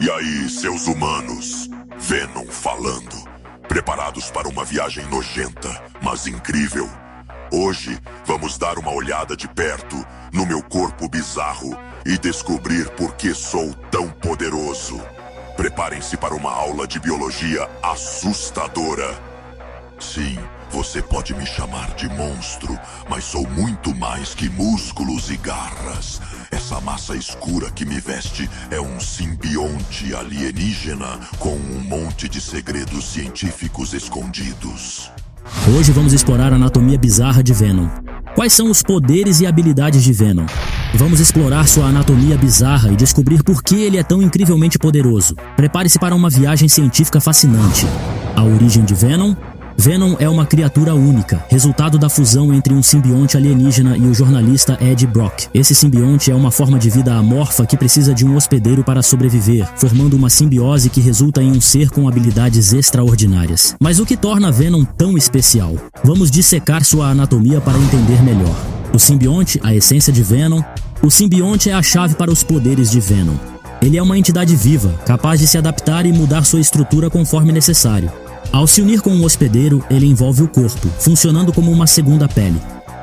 E aí, seus humanos? Venom falando. Preparados para uma viagem nojenta, mas incrível? Hoje, vamos dar uma olhada de perto no meu corpo bizarro e descobrir por que sou tão poderoso. Preparem-se para uma aula de biologia assustadora. Sim, você pode me chamar de monstro, mas sou muito mais que músculos e garras. Essa massa escura que me veste é um simbionte alienígena com um monte de segredos científicos escondidos. Hoje vamos explorar a anatomia bizarra de Venom. Quais são os poderes e habilidades de Venom? Vamos explorar sua anatomia bizarra e descobrir por que ele é tão incrivelmente poderoso. Prepare-se para uma viagem científica fascinante. A origem de Venom? Venom é uma criatura única, resultado da fusão entre um simbionte alienígena e o jornalista Ed Brock. Esse simbionte é uma forma de vida amorfa que precisa de um hospedeiro para sobreviver, formando uma simbiose que resulta em um ser com habilidades extraordinárias. Mas o que torna Venom tão especial? Vamos dissecar sua anatomia para entender melhor. O simbionte, a essência de Venom. O simbionte é a chave para os poderes de Venom. Ele é uma entidade viva, capaz de se adaptar e mudar sua estrutura conforme necessário. Ao se unir com um hospedeiro, ele envolve o corpo, funcionando como uma segunda pele.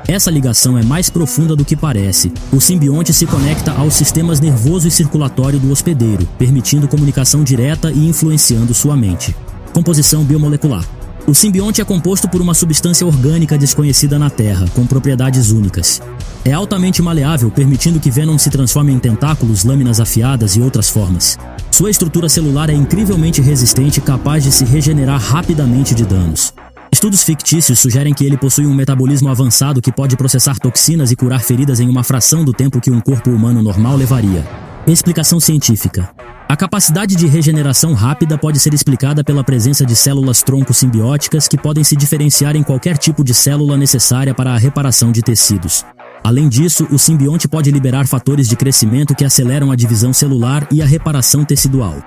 Essa ligação é mais profunda do que parece. O simbionte se conecta aos sistemas nervoso e circulatório do hospedeiro, permitindo comunicação direta e influenciando sua mente. Composição biomolecular. O simbionte é composto por uma substância orgânica desconhecida na Terra, com propriedades únicas. É altamente maleável, permitindo que Venom se transforme em tentáculos, lâminas afiadas e outras formas. Sua estrutura celular é incrivelmente resistente e capaz de se regenerar rapidamente de danos. Estudos fictícios sugerem que ele possui um metabolismo avançado que pode processar toxinas e curar feridas em uma fração do tempo que um corpo humano normal levaria. Explicação científica. A capacidade de regeneração rápida pode ser explicada pela presença de células-tronco simbióticas que podem se diferenciar em qualquer tipo de célula necessária para a reparação de tecidos. Além disso, o simbionte pode liberar fatores de crescimento que aceleram a divisão celular e a reparação tecidual.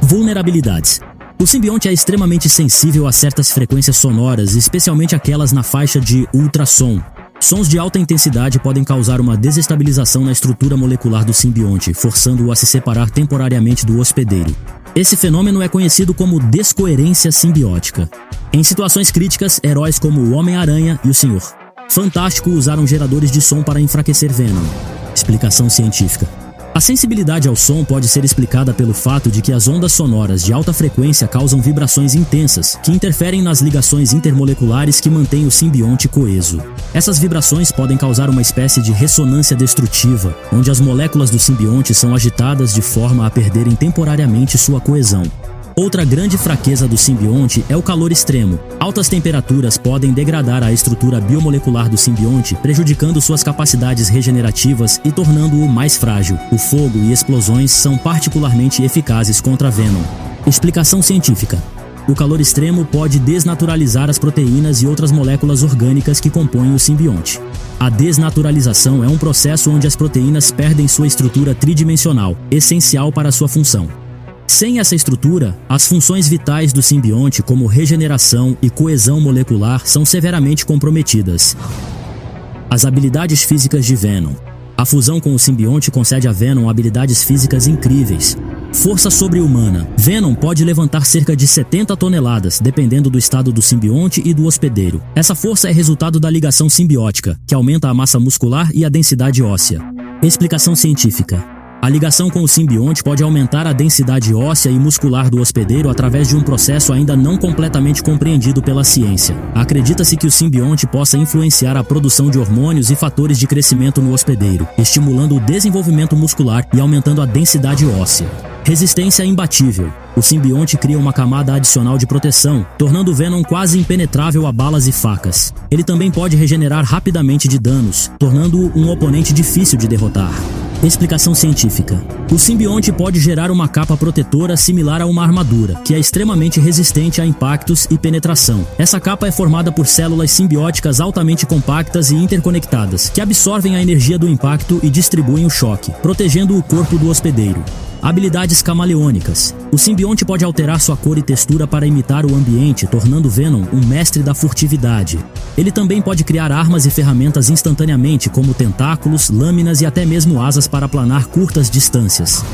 Vulnerabilidades. O simbionte é extremamente sensível a certas frequências sonoras, especialmente aquelas na faixa de ultrassom. Sons de alta intensidade podem causar uma desestabilização na estrutura molecular do simbionte, forçando-o a se separar temporariamente do hospedeiro. Esse fenômeno é conhecido como descoerência simbiótica. Em situações críticas, heróis como o Homem-Aranha e o Sr. Fantástico usaram geradores de som para enfraquecer Venom. Explicação científica. A sensibilidade ao som pode ser explicada pelo fato de que as ondas sonoras de alta frequência causam vibrações intensas, que interferem nas ligações intermoleculares que mantêm o simbionte coeso. Essas vibrações podem causar uma espécie de ressonância destrutiva, onde as moléculas do simbionte são agitadas de forma a perderem temporariamente sua coesão. Outra grande fraqueza do simbionte é o calor extremo. Altas temperaturas podem degradar a estrutura biomolecular do simbionte, prejudicando suas capacidades regenerativas e tornando-o mais frágil. O fogo e explosões são particularmente eficazes contra Venom. Explicação científica. O calor extremo pode desnaturalizar as proteínas e outras moléculas orgânicas que compõem o simbionte. A desnaturalização é um processo onde as proteínas perdem sua estrutura tridimensional, essencial para sua função. Sem essa estrutura, as funções vitais do simbionte, como regeneração e coesão molecular, são severamente comprometidas. As habilidades físicas de Venom. A fusão com o simbionte concede a Venom habilidades físicas incríveis. Força sobre-humana. Venom pode levantar cerca de 70 toneladas, dependendo do estado do simbionte e do hospedeiro. Essa força é resultado da ligação simbiótica, que aumenta a massa muscular e a densidade óssea. Explicação científica. A ligação com o simbionte pode aumentar a densidade óssea e muscular do hospedeiro através de um processo ainda não completamente compreendido pela ciência. Acredita-se que o simbionte possa influenciar a produção de hormônios e fatores de crescimento no hospedeiro, estimulando o desenvolvimento muscular e aumentando a densidade óssea. Resistência imbatível. O simbionte cria uma camada adicional de proteção, tornando o Venom quase impenetrável a balas e facas. Ele também pode regenerar rapidamente de danos, tornando-o um oponente difícil de derrotar. Explicação científica. O simbionte pode gerar uma capa protetora similar a uma armadura, que é extremamente resistente a impactos e penetração. Essa capa é formada por células simbióticas altamente compactas e interconectadas, que absorvem a energia do impacto e distribuem o choque, protegendo o corpo do hospedeiro. Habilidades camaleônicas. O simbionte pode alterar sua cor e textura para imitar o ambiente, tornando Venom um mestre da furtividade. Ele também pode criar armas e ferramentas instantaneamente, como tentáculos, lâminas e até mesmo asas para planar curtas distâncias.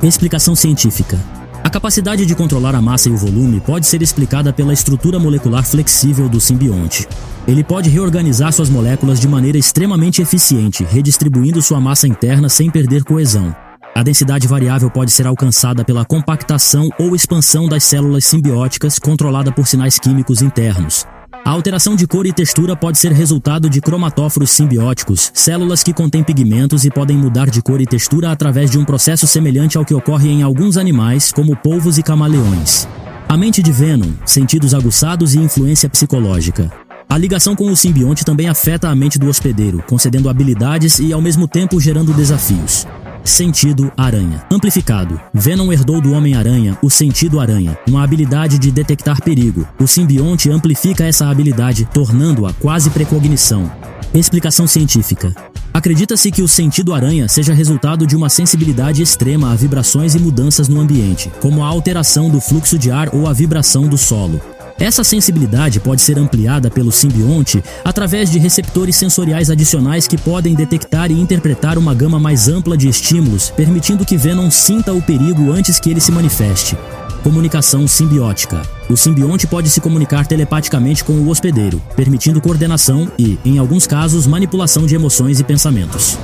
Explicação científica. A capacidade de controlar a massa e o volume pode ser explicada pela estrutura molecular flexível do simbionte. Ele pode reorganizar suas moléculas de maneira extremamente eficiente, redistribuindo sua massa interna sem perder coesão. A densidade variável pode ser alcançada pela compactação ou expansão das células simbióticas, controlada por sinais químicos internos. A alteração de cor e textura pode ser resultado de cromatóforos simbióticos, células que contêm pigmentos e podem mudar de cor e textura através de um processo semelhante ao que ocorre em alguns animais, como polvos e camaleões. A mente de Venom, sentidos aguçados e influência psicológica. A ligação com o simbionte também afeta a mente do hospedeiro, concedendo habilidades e, ao mesmo tempo, gerando desafios. Sentido aranha. Amplificado. Venom herdou do Homem-Aranha o sentido aranha, uma habilidade de detectar perigo. O simbionte amplifica essa habilidade, tornando-a quase precognição. Explicação científica. Acredita-se que o sentido aranha seja resultado de uma sensibilidade extrema a vibrações e mudanças no ambiente, como a alteração do fluxo de ar ou a vibração do solo. Essa sensibilidade pode ser ampliada pelo simbionte através de receptores sensoriais adicionais que podem detectar e interpretar uma gama mais ampla de estímulos, permitindo que Venom sinta o perigo antes que ele se manifeste. Comunicação simbiótica. O simbionte pode se comunicar telepaticamente com o hospedeiro, permitindo coordenação e, em alguns casos, manipulação de emoções e pensamentos.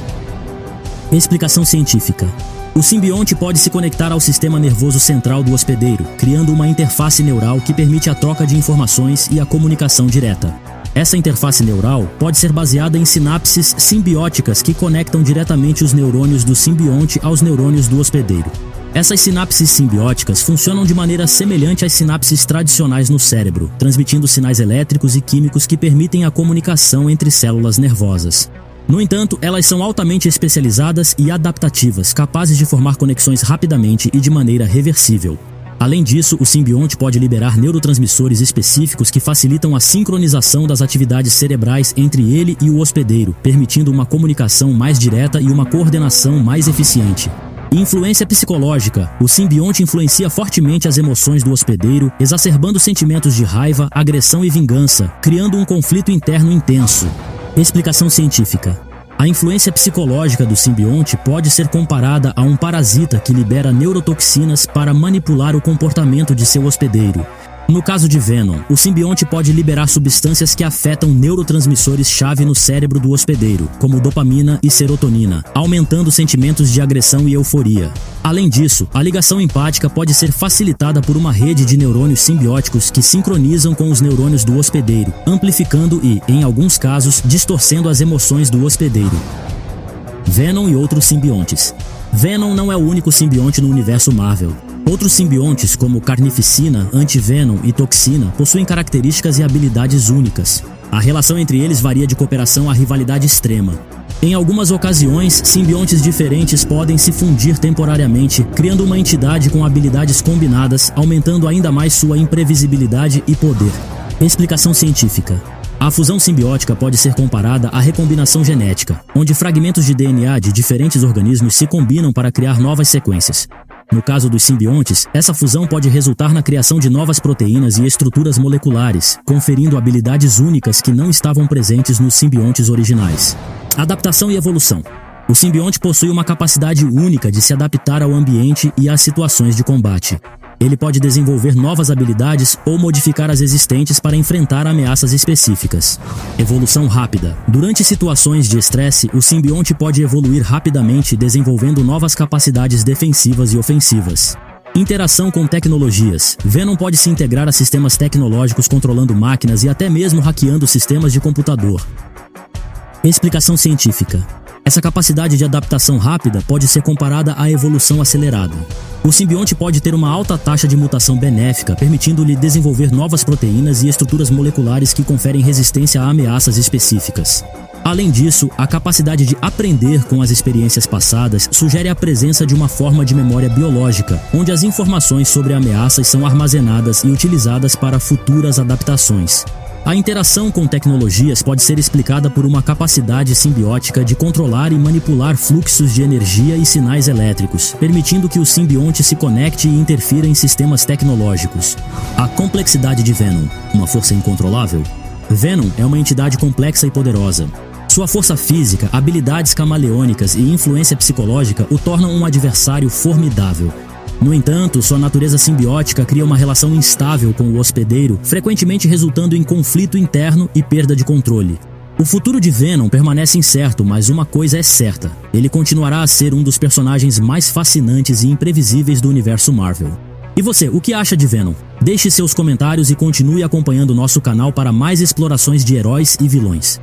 Explicação científica. O simbionte pode se conectar ao sistema nervoso central do hospedeiro, criando uma interface neural que permite a troca de informações e a comunicação direta. Essa interface neural pode ser baseada em sinapses simbióticas que conectam diretamente os neurônios do simbionte aos neurônios do hospedeiro. Essas sinapses simbióticas funcionam de maneira semelhante às sinapses tradicionais no cérebro, transmitindo sinais elétricos e químicos que permitem a comunicação entre células nervosas. No entanto, elas são altamente especializadas e adaptativas, capazes de formar conexões rapidamente e de maneira reversível. Além disso, o simbionte pode liberar neurotransmissores específicos que facilitam a sincronização das atividades cerebrais entre ele e o hospedeiro, permitindo uma comunicação mais direta e uma coordenação mais eficiente. Influência psicológica. O simbionte influencia fortemente as emoções do hospedeiro, exacerbando sentimentos de raiva, agressão e vingança, criando um conflito interno intenso. Explicação científica. A influência psicológica do simbionte pode ser comparada a um parasita que libera neurotoxinas para manipular o comportamento de seu hospedeiro. No caso de Venom, o simbionte pode liberar substâncias que afetam neurotransmissores-chave no cérebro do hospedeiro, como dopamina e serotonina, aumentando sentimentos de agressão e euforia. Além disso, a ligação empática pode ser facilitada por uma rede de neurônios simbióticos que sincronizam com os neurônios do hospedeiro, amplificando e, em alguns casos, distorcendo as emoções do hospedeiro. Venom e outros simbiontes. Venom não é o único simbionte no universo Marvel. Outros simbiontes, como Carnificina, Anti-Venom e Toxina, possuem características e habilidades únicas. A relação entre eles varia de cooperação a rivalidade extrema. Em algumas ocasiões, simbiontes diferentes podem se fundir temporariamente, criando uma entidade com habilidades combinadas, aumentando ainda mais sua imprevisibilidade e poder. Explicação científica. A fusão simbiótica pode ser comparada à recombinação genética, onde fragmentos de DNA de diferentes organismos se combinam para criar novas sequências. No caso dos simbiontes, essa fusão pode resultar na criação de novas proteínas e estruturas moleculares, conferindo habilidades únicas que não estavam presentes nos simbiontes originais. Adaptação e evolução. O simbionte possui uma capacidade única de se adaptar ao ambiente e às situações de combate. Ele pode desenvolver novas habilidades ou modificar as existentes para enfrentar ameaças específicas. Evolução rápida. Durante situações de estresse, o simbionte pode evoluir rapidamente, desenvolvendo novas capacidades defensivas e ofensivas. Interação com tecnologias. Venom pode se integrar a sistemas tecnológicos controlando máquinas e até mesmo hackeando sistemas de computador. Explicação científica. Essa capacidade de adaptação rápida pode ser comparada à evolução acelerada. O simbionte pode ter uma alta taxa de mutação benéfica, permitindo-lhe desenvolver novas proteínas e estruturas moleculares que conferem resistência a ameaças específicas. Além disso, a capacidade de aprender com as experiências passadas sugere a presença de uma forma de memória biológica, onde as informações sobre ameaças são armazenadas e utilizadas para futuras adaptações. A interação com tecnologias pode ser explicada por uma capacidade simbiótica de controlar e manipular fluxos de energia e sinais elétricos, permitindo que o simbionte se conecte e interfira em sistemas tecnológicos. A complexidade de Venom, uma força incontrolável. Venom é uma entidade complexa e poderosa. Sua força física, habilidades camaleônicas e influência psicológica o tornam um adversário formidável. No entanto, sua natureza simbiótica cria uma relação instável com o hospedeiro, frequentemente resultando em conflito interno e perda de controle. O futuro de Venom permanece incerto, mas uma coisa é certa: ele continuará a ser um dos personagens mais fascinantes e imprevisíveis do universo Marvel. E você, o que acha de Venom? Deixe seus comentários e continue acompanhando nosso canal para mais explorações de heróis e vilões.